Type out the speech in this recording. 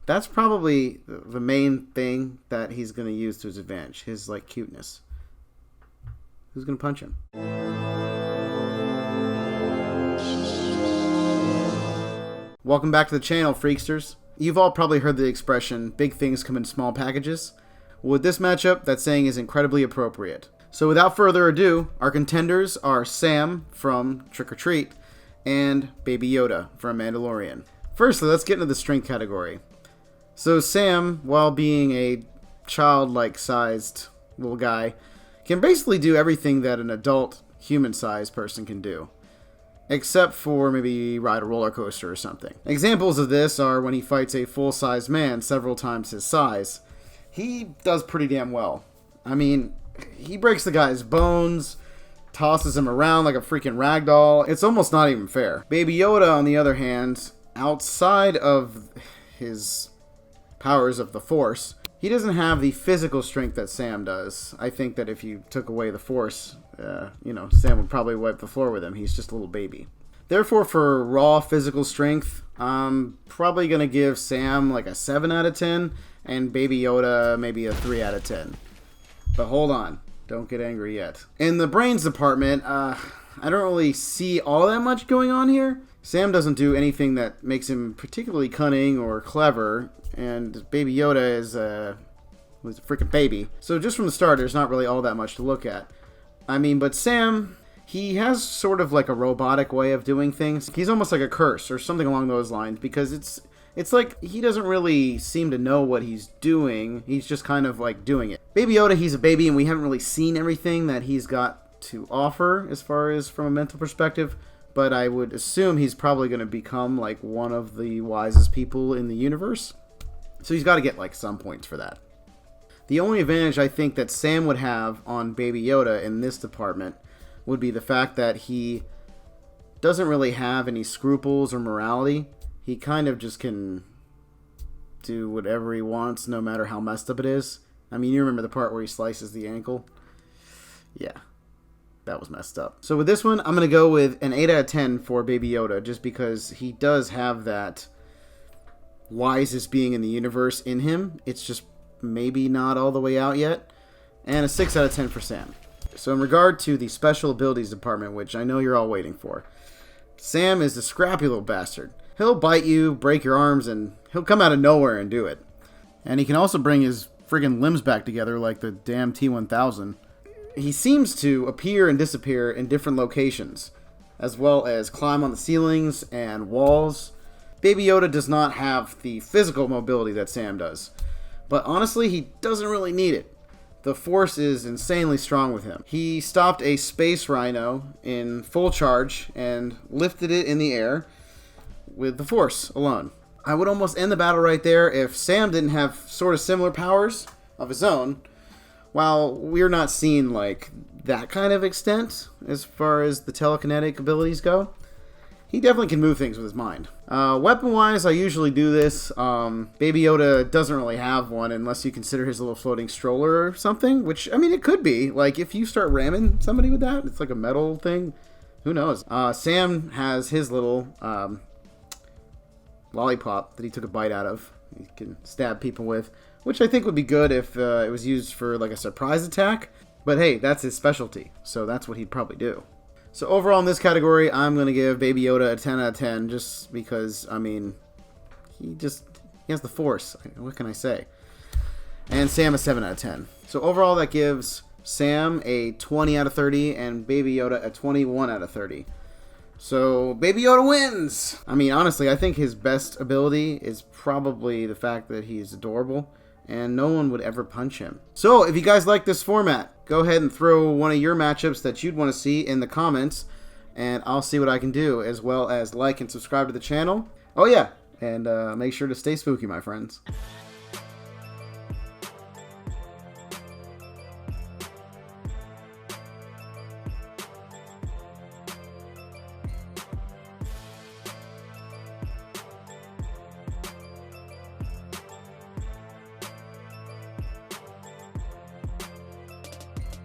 That's probably the main thing that he's going to use to his advantage. His, like, cuteness. Who's going to punch him? Welcome back to the channel, Freaksters. You've all probably heard the expression, big things come in small packages. Well, with this matchup, that saying is incredibly appropriate. So without further ado, our contenders are Sam from Trick or Treat and Baby Yoda from Mandalorean. Firstly, let's get into the strength category. So Sam, while being a childlike sized little guy, can basically do everything that an adult human-sized person can do. Except for maybe ride a roller coaster or something. Examples of this are when he fights a full-sized man several times his size. He does pretty damn well. I mean, he breaks the guy's bones, tosses him around like a freaking rag doll. It's almost not even fair. Baby Yoda, on the other hand, outside of his powers of the Force, he doesn't have the physical strength that Sam does. I think that if you took away the Force, Sam would probably wipe the floor with him. He's just a little baby. Therefore, for raw physical strength, I'm probably going to give Sam like a 7 out of 10, and Baby Yoda maybe a 3 out of 10. But hold on. Don't get angry yet. In the brains department, I don't really see all that much going on here. Sam doesn't do anything that makes him particularly cunning or clever, and Baby Yoda is was a freaking baby. So just from the start, there's not really all that much to look at. I mean, but Sam, he has sort of like a robotic way of doing things. He's almost like a curse or something along those lines, because it's like he doesn't really seem to know what he's doing. He's just kind of like doing it. Baby Yoda, he's a baby, and we haven't really seen everything that he's got to offer as far as from a mental perspective. But I would assume he's probably going to become like one of the wisest people in the universe. So he's got to get like some points for that. The only advantage I think that Sam would have on Baby Yoda in this department would be the fact that he doesn't really have any scruples or morality. He kind of just can do whatever he wants, no matter how messed up it is. I mean, you remember the part where he slices the ankle? Yeah. That was messed up. So with this one, I'm going to go with an 8 out of 10 for Baby Yoda, just because he does have that wisest being in the universe in him. It's just maybe not all the way out yet. And a 6 out of 10 for Sam. So in regard to the special abilities department, which I know you're all waiting for, Sam is the scrappy little bastard. He'll bite you, break your arms, and he'll come out of nowhere and do it. And he can also bring his friggin' limbs back together like the damn T-1000. He seems to appear and disappear in different locations, as well as climb on the ceilings and walls. Baby Yoda does not have the physical mobility that Sam does, but honestly, he doesn't really need it. The Force is insanely strong with him. He stopped a space rhino in full charge and lifted it in the air with the Force alone. I would almost end the battle right there if Sam didn't have sort of similar powers of his own. While we're not seeing like that kind of extent as far as the telekinetic abilities go, he definitely can move things with his mind. Weapon-wise, I usually do this. Baby Yoda doesn't really have one unless you consider his little floating stroller or something, which, I mean, it could be. Like, if you start ramming somebody with that, it's like a metal thing. Who knows? Sam has his little lollipop that he took a bite out of. He can stab people with, which I think would be good if it was used for like a surprise attack. But hey, that's his specialty, so that's what he'd probably do. So overall in this category, I'm going to give Baby Yoda a 10 out of 10 just because, I mean, he has the Force. What can I say? And Sam a 7 out of 10. So overall that gives Sam a 20 out of 30 and Baby Yoda a 21 out of 30. So Baby Yoda wins! I mean, honestly, I think his best ability is probably the fact that he's adorable, and no one would ever punch him. So, if you guys like this format, go ahead and throw one of your matchups that you'd want to see in the comments, and I'll see what I can do, as well as like and subscribe to the channel. Oh yeah, and make sure to stay spooky, my friends.